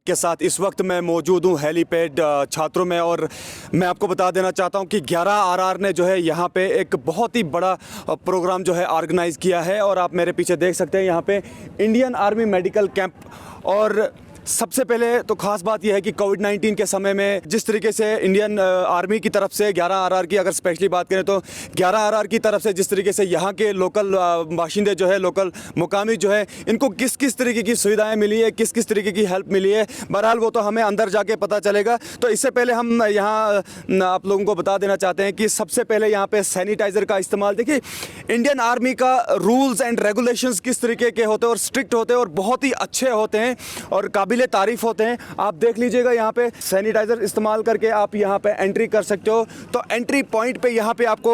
के साथ इस वक्त मैं मौजूद हूँ हेलीपैड छात्रों में, और मैं आपको बता देना चाहता हूँ कि 11 RR ने जो है यहाँ पे एक बहुत ही बड़ा प्रोग्राम जो है ऑर्गेनाइज़ किया है। और आप मेरे पीछे देख सकते हैं यहाँ पे इंडियन आर्मी मेडिकल कैंप। और सबसे पहले तो खास बात यह है कि कोविड-19 के समय में जिस तरीके से इंडियन आर्मी की तरफ से 11 RR की अगर स्पेशली बात करें तो 11 RR की तरफ से जिस तरीके से यहाँ के लोकल बाशिंदे जो है, लोकल मुकामी जो है, इनको किस किस तरीके की सुविधाएं मिली है, किस किस तरीके की हेल्प मिली है, बहरहाल वो तो हमें अंदर जाके पता चलेगा। तो इससे पहले हम यहाँ आप लोगों को बता देना चाहते हैं कि सबसे पहले यहाँ पे सैनिटाइज़र का इस्तेमाल, देखिए इंडियन आर्मी का रूल्स एंड रेगुलेशंस किस तरीके के होते हैं और स्ट्रिक्ट होते हैं और बहुत ही अच्छे होते हैं और काबिल तारीफ होते हैं। आप देख लीजिएगा यहाँ पे सैनिटाइजर इस्तेमाल करके आप यहाँ पे एंट्री कर सकते हो। तो एंट्री पॉइंट पे यहाँ पे आपको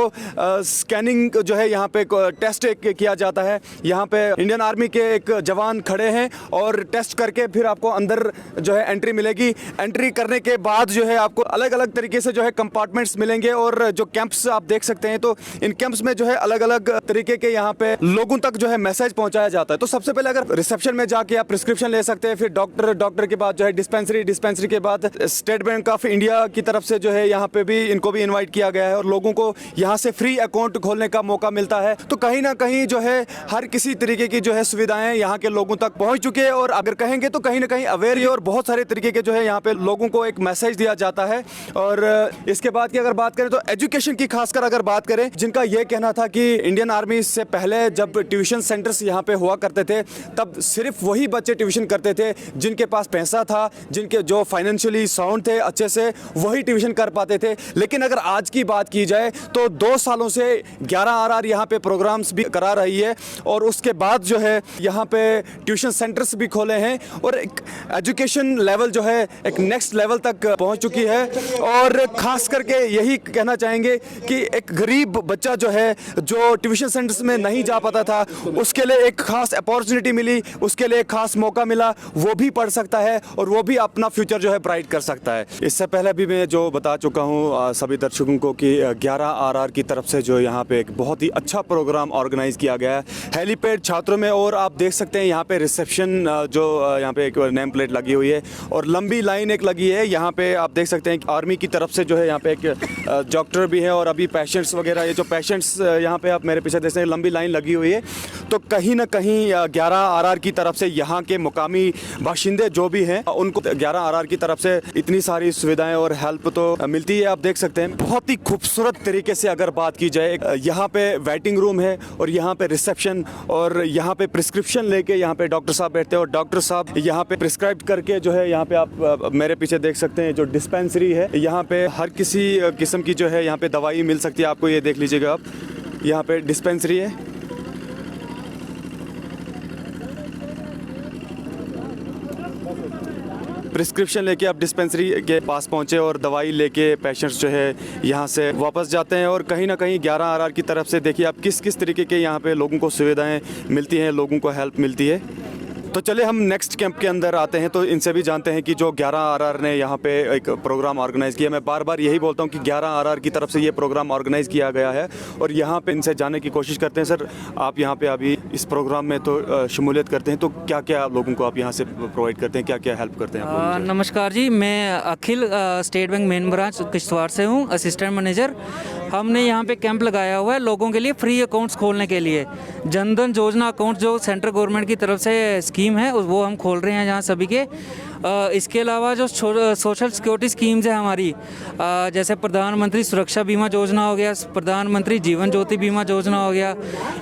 स्कैनिंग जो है यहाँ पे टेस्ट किया जाता है। यहाँ पे इंडियन आर्मी के एक जवान खड़े हैं और टेस्ट करके फिर आपको अंदर जो है एंट्री मिलेगी। एंट्री करने के बाद जो है आपको अलग अलग तरीके से जो है कंपार्टमेंट्स मिलेंगे और जो कैंप्स आप देख सकते हैं, तो इन कैंप्स में जो है अलग अलग तरीके के यहाँ पे लोगों तक जो है मैसेज पहुंचाया जाता है। तो सबसे पहले अगर रिसेप्शन में जाके आप प्रिस्क्रिप्शन ले सकते हैं, फिर डॉक्टर के बाद जो है डिस्पेंसरी के बाद स्टेट बैंक ऑफ इंडिया की तरफ से जो है यहाँ पे भी इनको भी इनवाइट किया गया है और लोगों को यहाँ से फ्री अकाउंट खोलने का मौका मिलता है। तो कहीं ना कहीं जो है हर किसी तरीके की जो है सुविधाएं यहाँ के लोगों तक पहुँच चुकी है और अगर कहेंगे तो कहीं ना कहीं अवेयर है और बहुत सारे तरीके के जो है यहाँ पे लोगों को एक मैसेज दिया जाता है। और इसके बाद की अगर बात करें तो एजुकेशन की खासकर अगर बात करें, जिनका ये कहना था कि इंडियन आर्मी से पहले जब ट्यूशन सेंटर्स यहाँ पे हुआ करते थे तब सिर्फ वही बच्चे ट्यूशन करते थे जिनके पास पैसा था, जिनके जो फाइनेंशियली साउंड थे, अच्छे से वही ट्यूशन कर पाते थे। लेकिन अगर आज की बात की जाए तो 2 सालों से 11 RR यहाँ पे प्रोग्राम्स भी करा रही है और उसके बाद जो है यहाँ पे ट्यूशन सेंटर्स भी खोले हैं और एक एजुकेशन लेवल जो है एक नेक्स्ट लेवल तक पहुँच चुकी है। और ख़ास करके यही कहना चाहेंगे कि एक गरीब बच्चा जो है जो ट्यूशन सेंटर्स में नहीं जा पाता था, उसके लिए एक खास अपॉर्चुनिटी मिली, उसके लिए एक खास मौका मिला, वो भी पढ़ सकता है और वो भी अपना फ्यूचर जो है ब्राइट कर सकता है। इससे पहले भी मैं जो बता चुका हूँ सभी दर्शकों को कि 11 RR की तरफ से जो यहाँ पे एक बहुत ही अच्छा प्रोग्राम ऑर्गेनाइज किया गया है हेलीपैड छात्रों में। और आप देख सकते हैं यहाँ पे रिसेप्शन जो यहाँ पे एक नेम प्लेट लगी हुई है और लंबी लाइन एक लगी है। यहाँ पे आप देख सकते हैं आर्मी की तरफ से जो है यहाँ पे एक डॉक्टर भी है और अभी पेशेंट्स वगैरह, ये जो पेशेंट्स यहाँ पे आप मेरे पीछे देख सकते हैं लंबी लाइन लगी हुई है। तो कहीं ना कहीं 11 RR की तरफ से यहाँ के मुकामी बाशिंदे जो भी हैं उनको 11 RR की तरफ से इतनी सारी सुविधाएं और हेल्प तो मिलती है। आप देख सकते हैं बहुत ही खूबसूरत तरीके से अगर बात की जाए, यहाँ पे वेटिंग रूम है और यहाँ पे रिसेप्शन और यहाँ पे प्रिस्क्रिप्शन लेके यहाँ पे डॉक्टर साहब बैठते हैं और डॉक्टर साहब यहाँ पे प्रिस्क्राइब करके जो है यहाँ पे आप मेरे पीछे देख सकते हैं जो डिस्पेंसरी है, यहाँ पे हर किसी किस्म की जो है यहाँ पे दवाई मिल सकती है आपको। ये देख लीजिएगा आप, यहाँ पे डिस्पेंसरी है। प्रिस्क्रिप्शन लेके आप डिस्पेंसरी के पास पहुंचे और दवाई लेके पेशेंट्स जो है यहाँ से वापस जाते हैं। और कहीं ना कहीं 11 RR की तरफ से देखिए आप किस किस तरीके के यहाँ पे लोगों को सुविधाएं मिलती हैं, लोगों को हेल्प मिलती है। तो चलिए हम नेक्स्ट कैंप के अंदर आते हैं, तो इनसे भी जानते हैं कि जो 11 RR ने यहाँ पे एक प्रोग्राम ऑर्गेनाइज़ किया। मैं बार बार यही बोलता हूँ कि 11 RR की तरफ से ये प्रोग्राम ऑर्गेनाइज़ किया गया है और यहाँ पे इनसे जानने की कोशिश करते हैं। सर, आप यहाँ पे अभी इस प्रोग्राम में तो शमूलियत करते हैं, तो क्या क्या लोगों को आप यहाँ से प्रोवाइड करते हैं, क्या क्या हेल्प करते हैं आप? नमस्कार जी, मैं Akhil State Bank main branch Kishtwar से हूँ, असिस्टेंट मैनेजर। हमने यहाँ पे कैंप लगाया हुआ है लोगों के लिए फ्री अकाउंट्स खोलने के लिए। जनधन योजना अकाउंट जो सेंट्रल गवर्नमेंट की तरफ से स्कीम है वो हम खोल रहे हैं यहाँ सभी के। इसके अलावा जो सोशल सिक्योरिटी स्कीम्स है हमारी, जैसे प्रधानमंत्री सुरक्षा बीमा योजना हो गया, प्रधानमंत्री जीवन ज्योति बीमा योजना हो गया,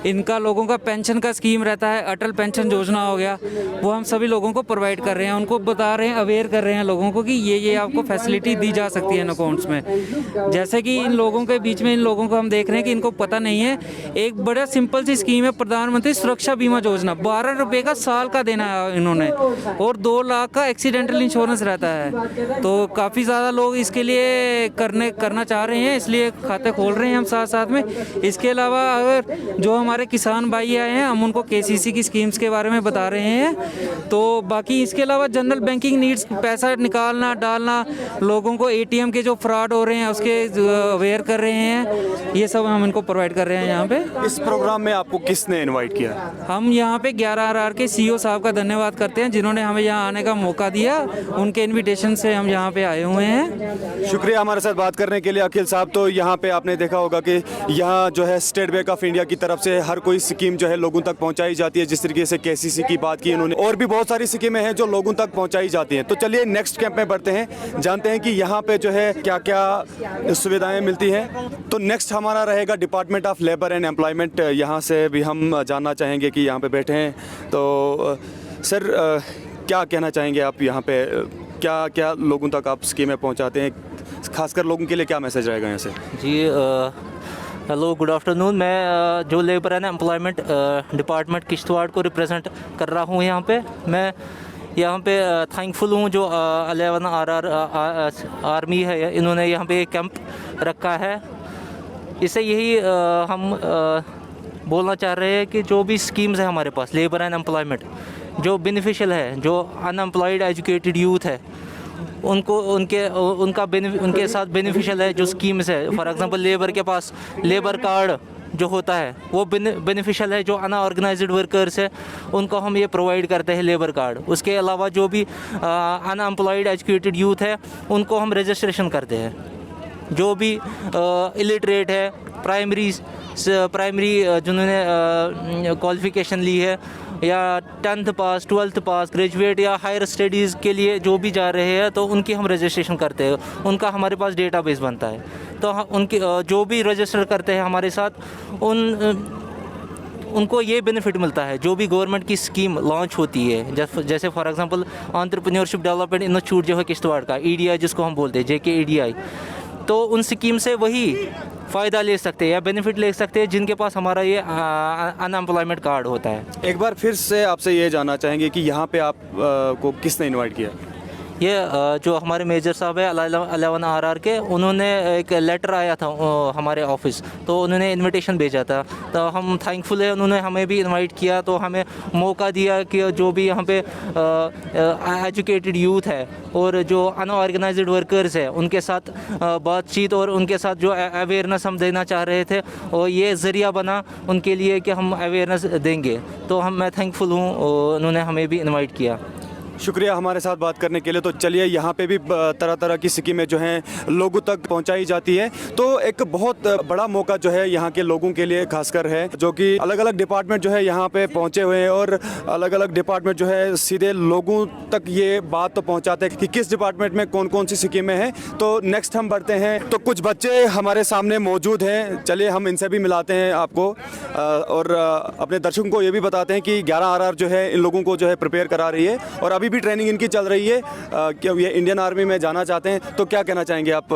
इनका लोगों का पेंशन का स्कीम रहता है, अटल पेंशन योजना हो गया, वो हम सभी लोगों को प्रोवाइड कर रहे हैं। उनको बता रहे हैं, अवेयर कर रहे हैं लोगों को कि ये आपको फैसिलिटी दी जा सकती है इन अकाउंट्स में। जैसे कि इन लोगों के बीच में इन लोगों को हम देख रहे हैं कि इनको पता नहीं है, एक बड़ा सिंपल सी स्कीम है प्रधानमंत्री सुरक्षा बीमा योजना, 12 रुपये का साल का देना है इन्होंने और 2 लाख का एक्सीडेंटल इंश्योरेंस रहता है। तो काफ़ी ज़्यादा लोग इसके लिए करना चाह रहे हैं, इसलिए खाते खोल रहे हैं हम साथ साथ में। इसके अलावा अगर जो हमारे किसान भाई आए हैं, हम उनको KCC की स्कीम्स के बारे में बता रहे हैं। तो बाकी इसके अलावा जनरल बैंकिंग नीड्स, पैसा निकालना डालना, लोगों को ATM के जो फ्रॉड हो रहे हैं उसके अवेयर कर रहे हैं, ये सब हम इनको प्रोवाइड कर रहे हैं यहाँ पे। इस प्रोग्राम में आपको किसने इनवाइट किया? हम यहाँ पे 11 RR के CEO साहब का धन्यवाद करते हैं जिन्होंने हमें यहाँ आने का मौका दिया, उनके इनविटेशन से हम यहाँ पे आए हुए हैं। शुक्रिया हमारे साथ बात करने के लिए अखिल साहब। तो यहाँ पे आपने देखा होगा कि यहाँ जो है स्टेट बैंक ऑफ इंडिया की तरफ से हर कोई स्कीम जो है लोगों तक पहुँचाई जाती है। जिस तरीके से केसीसी की बात की उन्होंने, और भी बहुत सारी स्कीमें हैं जो लोगों तक पहुँचाई जाती हैं। तो चलिए नेक्स्ट कैंप में बढ़ते हैं, जानते हैं कि यहाँ पे जो है क्या क्या सुविधाएँ मिलती हैं। तो नेक्स्ट हमारा रहेगा department of labour and employment. यहाँ से भी हम जानना चाहेंगे कि यहाँ पे बैठे हैं तो सर क्या कहना चाहेंगे आप, यहाँ पे क्या क्या लोगों तक आप स्कीमें पहुँचाते हैं, खासकर लोगों के लिए क्या मैसेज रहेगा यहाँ से? जी हेलो, गुड आफ्टरनून। मैं जो labour and employment department Kishtwar को रिप्रेजेंट कर रहा हूँ यहाँ पे। मैं यहाँ पे थैंकफुल हूँ जो 11 आर्मी है, इन्होंने यहाँ पे एक कैंप रखा है। इससे यही हम बोलना चाह रहे हैं कि जो भी स्कीम्स है हमारे पास लेबर एंड एम्प्लॉयमेंट जो बेनिफिशियल है, जो अनएम्प्लॉयड एजुकेटेड यूथ है उनको उनके साथ बेनिफिशियल है जो स्कीम्स है। फॉर एग्जांपल लेबर के पास लेबर कार्ड जो होता है वो बेनिफिशियल है। जो अनऑर्गेनाइज्ड वर्कर्स है उनको हम ये प्रोवाइड करते हैं लेबर कार्ड। उसके अलावा जो भी अनएम्प्लॉयड एजुकेटेड यूथ है उनको हम रजिस्ट्रेशन करते हैं। जो भी इलिटरेट है, प्राइमरी जिन्होंने क्वालिफ़िकेशन ली है या 10th पास, 12th पास, ग्रेजुएट या हायर स्टडीज़ के लिए जो भी जा रहे हैं तो उनकी हम रजिस्ट्रेशन करते हैं। उनका हमारे पास डेटाबेस बनता है। तो उनकी जो भी रजिस्टर करते हैं हमारे साथ उनको ये बेनिफिट मिलता है। जो भी गवर्नमेंट की स्कीम लॉन्च होती है, जैसे for example entrepreneurship development institute जो है किश्तवाड़ का, EDI जिसको हम बोलते हैं, JK EDI, तो उन स्कीम से वही फ़ायदा ले सकते हैं या बेनिफिट ले सकते हैं जिनके पास हमारा ये अनएम्प्लॉयमेंट कार्ड होता है। एक बार फिर से आपसे ये जानना चाहेंगे कि यहाँ पे आप को किसने इनवाइट किया? ये जो हमारे मेजर साहब है 11 RR के, उन्होंने एक लेटर आया था हमारे ऑफिस, तो उन्होंने इनविटेशन भेजा था। तो हम थैंकफुल है, उन्होंने हमें भी इनवाइट किया, तो हमें मौका दिया कि जो भी यहाँ पे एजुकेटेड यूथ है और जो अनऑर्गेनाइज्ड वर्कर्स है उनके साथ बातचीत और उनके साथ जो अवेयरनेस हम देना चाह रहे थे, और ये ज़रिया बना उनके लिए कि हम अवेयरनेस देंगे। तो मैं थैंकफुल हूँ, उन्होंने हमें भी इनवाइट किया। शुक्रिया हमारे साथ बात करने के लिए। तो चलिए यहाँ पे भी तरह तरह की स्कीमें जो हैं लोगों तक पहुँचाई जाती है। तो एक बहुत बड़ा मौका जो है यहाँ के लोगों के लिए खासकर है, जो कि अलग अलग डिपार्टमेंट जो है यहाँ पे पहुँचे हुए हैं और अलग अलग डिपार्टमेंट जो है सीधे लोगों तक ये बात तो पहुँचाते हैं कि किस डिपार्टमेंट में कौन कौन सी स्कीमें हैं। तो नेक्स्ट हम बढ़ते हैं, तो कुछ बच्चे हमारे सामने मौजूद हैं, चलिए हम इनसे भी मिलाते हैं आपको और अपने दर्शकों को ये भी बताते हैं कि 11 RR जो है इन लोगों को जो है प्रिपेयर करा रही है और अभी भी ट्रेनिंग इनकी चल रही है कि ये इंडियन आर्मी में जाना चाहते हैं। तो क्या कहना चाहेंगे आप,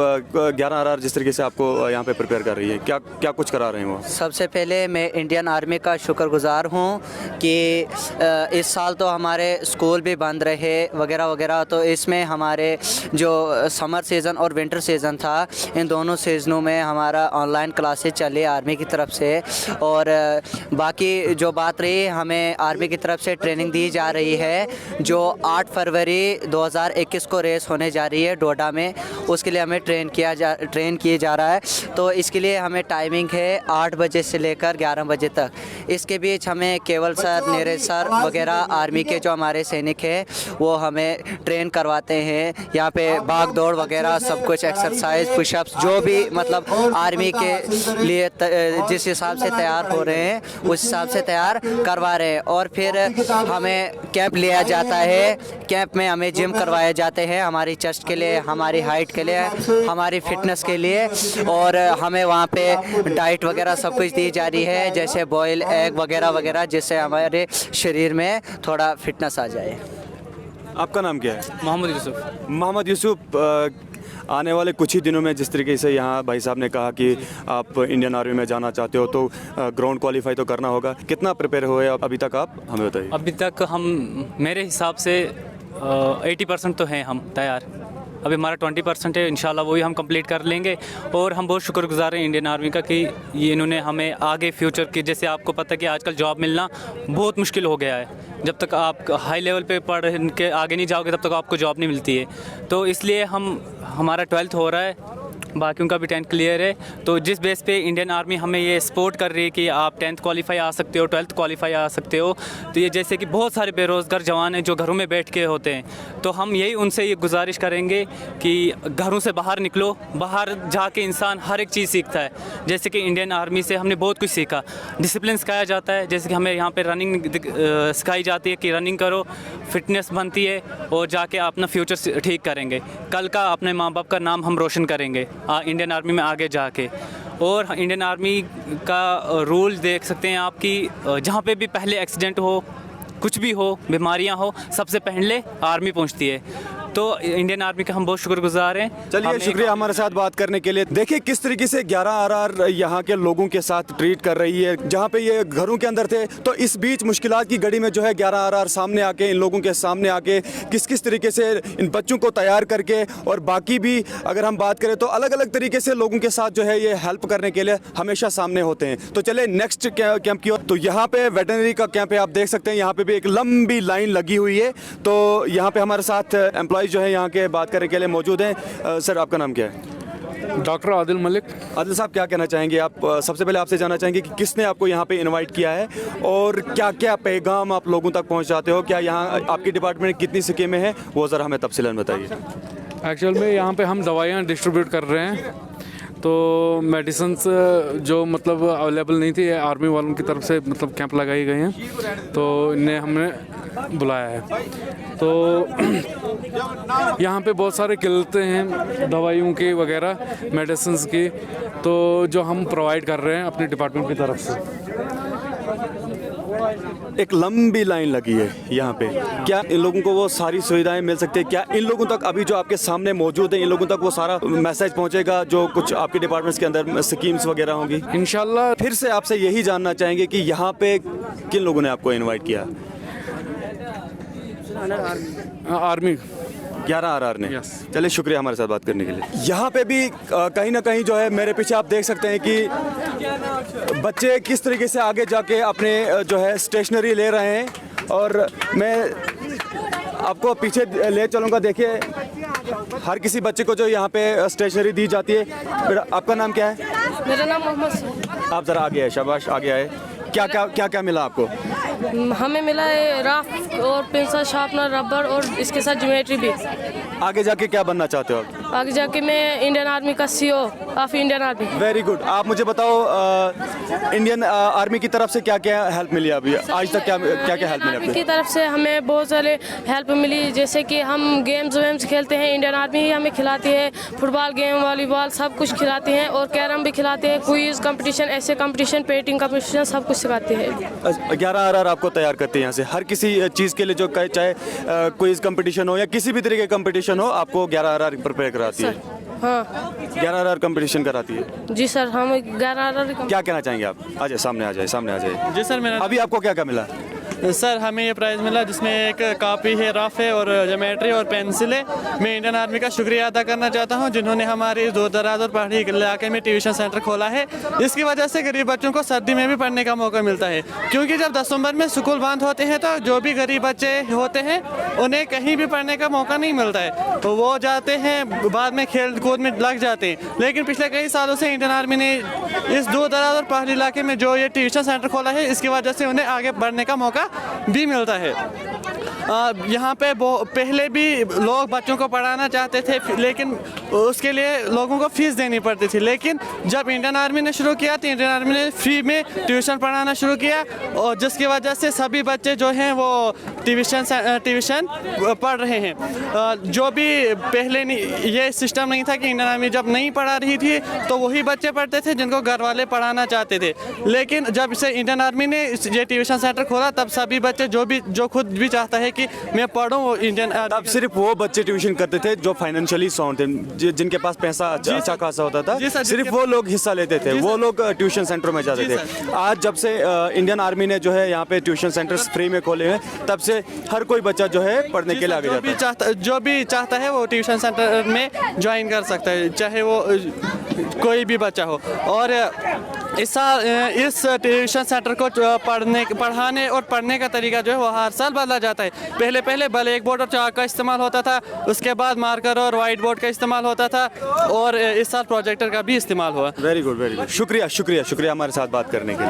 11 RR जिस तरीके से आपको यहाँ पे प्रिपेयर कर रही है, क्या क्या कुछ करा रहे हैं वो? सबसे पहले मैं इंडियन आर्मी का शुक्रगुजार हूँ कि इस साल तो हमारे स्कूल भी बंद रहे वगैरह वगैरह, तो इसमें हमारे जो समर सीज़न और विंटर सीज़न था, इन दोनों सीज़नों में हमारा ऑनलाइन क्लासेस चली आर्मी की तरफ से। और बाकी जो बात रही, हमें आर्मी की तरफ से ट्रेनिंग दी जा रही है जो 8 फरवरी 2021 को रेस होने जा रही है डोडा में, उसके लिए हमें ट्रेन किए जा रहा है। तो इसके लिए हमें टाइमिंग है 8 बजे से लेकर 11 बजे तक। इसके बीच हमें केवल सर, नीरज सर वगैरह आर्मी के जो हमारे सैनिक हैं वो हमें ट्रेन करवाते हैं। यहाँ पे भाग दौड़ वगैरह सब कुछ, एक्सरसाइज, पुशअप्स, जो भी मतलब आर्मी के लिए जिस हिसाब से तैयार हो रहे हैं उस हिसाब से तैयार करवा रहे हैं। और फिर हमें कैंप लिया जाता है। कैंप में हमें जिम करवाए जाते हैं हमारी चेस्ट के लिए, हमारी हाइट के लिए, हमारी फिटनेस के लिए। और हमें वहाँ पे डाइट वगैरह सब कुछ दी जा रही है, जैसे बॉयल एग वगैरह वगैरह, जिससे हमारे शरीर में थोड़ा फिटनेस आ जाए। आपका नाम क्या है? मोहम्मद यूसुफ। मोहम्मद यूसुफ, आने वाले कुछ ही दिनों में जिस तरीके से यहाँ भाई साहब ने कहा कि आप इंडियन आर्मी में जाना चाहते हो तो ग्राउंड क्वालिफाई तो करना होगा, कितना प्रिपेयर हुए अभी तक आप हमें बताइए। अभी तक हम, मेरे हिसाब से 80% तो हैं हम तैयार। अभी हमारा 20% है, इंशाल्लाह वही हम कंप्लीट कर लेंगे। और हम बहुत शुक्रगुजार हैं इंडियन आर्मी का कि ये इन्होंने हमें आगे फ्यूचर की, जैसे आपको पता है कि आजकल जॉब मिलना बहुत मुश्किल हो गया है। जब तक आप हाई लेवल पे पढ़ के आगे नहीं जाओगे तब तक आपको जॉब नहीं मिलती है। तो इसलिए हमारा 12th हो रहा है, बाकियों का भी 10th क्लियर है। तो जिस बेस पे इंडियन आर्मी हमें ये सपोर्ट कर रही है कि आप 10th क्वालिफाई आ सकते हो, 12th क्वालिफाई आ सकते हो। तो ये जैसे कि बहुत सारे बेरोज़गार जवान हैं जो घरों में बैठ के होते हैं, तो हम यही उनसे ये गुजारिश करेंगे कि घरों से बाहर निकलो। बाहर जाके इंसान हर एक चीज़ सीखता है। जैसे कि इंडियन आर्मी से हमने बहुत कुछ सीखा, डिसिप्लिन सिखाया जाता है। जैसे कि हमें यहाँ पे रनिंग सिखाई जाती है कि रनिंग करो, फिटनेस बनती है और जाके अपना फ्यूचर ठीक करेंगे। कल का अपने माँ बाप का नाम हम रोशन करेंगे इंडियन आर्मी में आगे जाके। और इंडियन आर्मी का रूल देख सकते हैं आप कि जहाँ पे भी पहले एक्सीडेंट हो, कुछ भी हो, बीमारियाँ हो, सबसे पहले आर्मी पहुँचती है। तो इंडियन आर्मी का हम बहुत शुक्रगुजार हैं। चलिए, शुक्रिया हमारे साथ बात करने के लिए। देखिए किस तरीके से 11 आरआर यहाँ के लोगों के साथ ट्रीट कर रही है। जहाँ पे ये घरों के अंदर थे, तो इस बीच मुश्किलात की घड़ी में जो है 11 आरआर सामने आके, इन लोगों के सामने आके किस किस तरीके से इन बच्चों को तैयार करके, और बाकी भी अगर हम बात करें तो अलग अलग तरीके से लोगों के साथ जो है ये हेल्प करने के लिए हमेशा सामने होते हैं। तो चले नेक्स्ट कैंप की ओर। तो यहाँ पे वेटरनरी का कैंप है, आप देख सकते हैं यहाँ पे भी एक लंबी लाइन लगी हुई है। तो यहाँ पे हमारे साथ एम्प्लॉय जो है यहाँ के बात करने के लिए मौजूद हैं। सर, आपका नाम क्या है? डॉक्टर आदिल मलिक। आदिल साहब, क्या कहना चाहेंगे आप? सबसे पहले आपसे जानना चाहेंगे कि किसने आपको यहाँ पे इनवाइट किया है और क्या क्या पैगाम आप लोगों तक पहुँचाते हो? क्या यहाँ आपकी डिपार्टमेंट में कितनी स्कीमें हैं, वो ज़रा हमें तफसीलन बताइए। एक्चुअल में यहाँ पे हम दवाइयाँ डिस्ट्रीब्यूट कर रहे हैं। तो मेडिसिन्स जो मतलब अवेलेबल नहीं थी, आर्मी वालों की तरफ से मतलब कैंप लगाए गए हैं, तो इन्हें हमने बुलाया है। तो यहाँ पे बहुत सारे किलते हैं दवाइयों के वगैरह, मेडिसिन्स की, तो जो हम प्रोवाइड कर रहे हैं अपनी डिपार्टमेंट की तरफ से। एक लंबी लाइन लगी है यहाँ पे। क्या इन लोगों को वो सारी सुविधाएं मिल सकती है? क्या इन लोगों तक अभी जो आपके सामने मौजूद है, इन लोगों तक वो सारा मैसेज पहुँचेगा जो कुछ आपके डिपार्टमेंट्स के अंदर स्कीम्स वगैरह होंगी? इंशाल्लाह। फिर से आपसे यही जानना चाहेंगे कि यहाँ पे किन लोगों ने आपको इनवाइट किया? आर्मी 11 आरआर ने। Yes. चलिए, शुक्रिया हमारे साथ बात करने के लिए। यहाँ पे भी कहीं ना कहीं जो है मेरे पीछे आप देख सकते हैं कि बच्चे किस तरीके से आगे जाके अपने जो है स्टेशनरी ले रहे हैं, और मैं आपको पीछे ले चलूँगा। देखिए, हर किसी बच्चे को जो यहाँ पे स्टेशनरी दी जाती है। बेटा, आपका नाम क्या है? मेरा नाम मोहम्मद सलीम। आप ज़रा आगे आए, शाबाश, आगे आए। क्या क्या मिला आपको? हमें मिला है राफ और पेंसिल शार्पनर, रबर और इसके साथ ज्योमेट्री भी। आगे जाके क्या बनना चाहते हो आप? आगे जाके मैं इंडियन आर्मी का CO of Indian army. Very good. आप मुझे बताओ, इंडियन आर्मी की तरफ से क्या क्या हेल्प मिली अभी आज तक? क्या क्या हेल्प मिली आर्मी आपको? की तरफ से हमें बहुत सारे हेल्प मिली, जैसे कि हम गेम्स खेलते हैं, इंडियन आर्मी ही हमें खिलाती है। फुटबॉल गेम, वॉलीबॉल सब कुछ खिलाते हैं, और कैरम भी खिलाते हैं। क्विज कंपटीशन, ऐसे कंपटीशन, पेंटिंग कंपटीशन सब कुछ सिखाते हैं। 11 आरआर आपको तैयार करते हैं यहाँ से हर किसी चीज़ के लिए, जो चाहे क्विज कंपटीशन हो या किसी भी तरीके का कंपटीशन हो, आपको 11 आरआर प्रिपेयर कराती है? हाँ 11 आरआर कंपटीशन कराती है जी सर। हम 11 आर्मी क्या कहना चाहेंगे आप? आ जाए, सामने आ जाए, सामने आ जाए। जी सर, मेरा अभी आपको क्या क्या मिला? सर हमें ये प्राइज़ मिला जिसमें एक कापी है, रफ है और ज्योमेट्री और पेंसिल है। मैं इंडियन आर्मी का शुक्रिया अदा करना चाहता हूं जिन्होंने हमारे इस दूर दराज और पहाड़ी इलाके में ट्यूशन सेंटर खोला है। इसकी वजह से गरीब बच्चों को सर्दी में भी पढ़ने का मौका मिलता है, क्योंकि जब दिसंबर में स्कूल बंद होते हैं तो जो भी गरीब बच्चे होते हैं उन्हें कहीं भी पढ़ने का मौका नहीं मिलता है, तो वो जाते हैं बाद में खेल कूद में लग जाते हैं। लेकिन पिछले कई सालों से इंडियन आर्मी ने इस दूर दराज और पहाड़ी इलाके में जो ये ट्यूशन सेंटर खोला है, इसकी वजह से उन्हें आगे बढ़ने का मौका भी मिलता है। यहाँ पे पहले भी लोग बच्चों को पढ़ाना चाहते थे, लेकिन उसके लिए लोगों को फीस देनी पड़ती थी। लेकिन जब इंडियन आर्मी ने शुरू किया तो इंडियन आर्मी ने फ्री में ट्यूशन पढ़ाना शुरू किया, और जिसकी वजह से सभी बच्चे जो हैं वो ट्यूशन पढ़ रहे हैं। जो भी पहले ये सिस्टम नहीं था कि इंडियन आर्मी जब नहीं पढ़ा रही थी तो वही बच्चे पढ़ते थे जिनको घर वाले पढ़ाना चाहते थे। लेकिन जब से इंडियन आर्मी ने ये ट्यूशन सेंटर खोला, तब सभी बच्चे जो खुद भी चाहता है कि मैं पढ़ूं, वो इंडियन अब सिर्फ वो बच्चे ट्यूशन करते थे जो फाइनेंशियली साउंड थे, जिनके पास पैसा अच्छा खासा होता था, सिर्फ वो लोग हिस्सा लेते थे, वो लोग ट्यूशन सेंटर में जाते थे। आज जब से इंडियन आर्मी ने जो है यहाँ पे ट्यूशन सेंटर्स फ्री में खोले हैं, तब से हर कोई बच्चा जो है पढ़ने के लिए आगे जाता है। जो भी चाहता है वो ट्यूशन सेंटर में ज्वाइन कर सकता है, चाहे वो कोई भी बच्चा हो। और इस ट्यूशन सेंटर को पढ़ाने और पढ़ने का तरीका जो है वो हर साल बदला जाता है। पहले पहले ब्लैक बोर्ड और चाक का इस्तेमाल होता था, उसके बाद मार्कर और वाइट बोर्ड का इस्तेमाल होता था, और इस साल प्रोजेक्टर का भी इस्तेमाल हुआ। वेरी गुड, शुक्रिया शुक्रिया शुक्रिया हमारे साथ बात करने के लिए।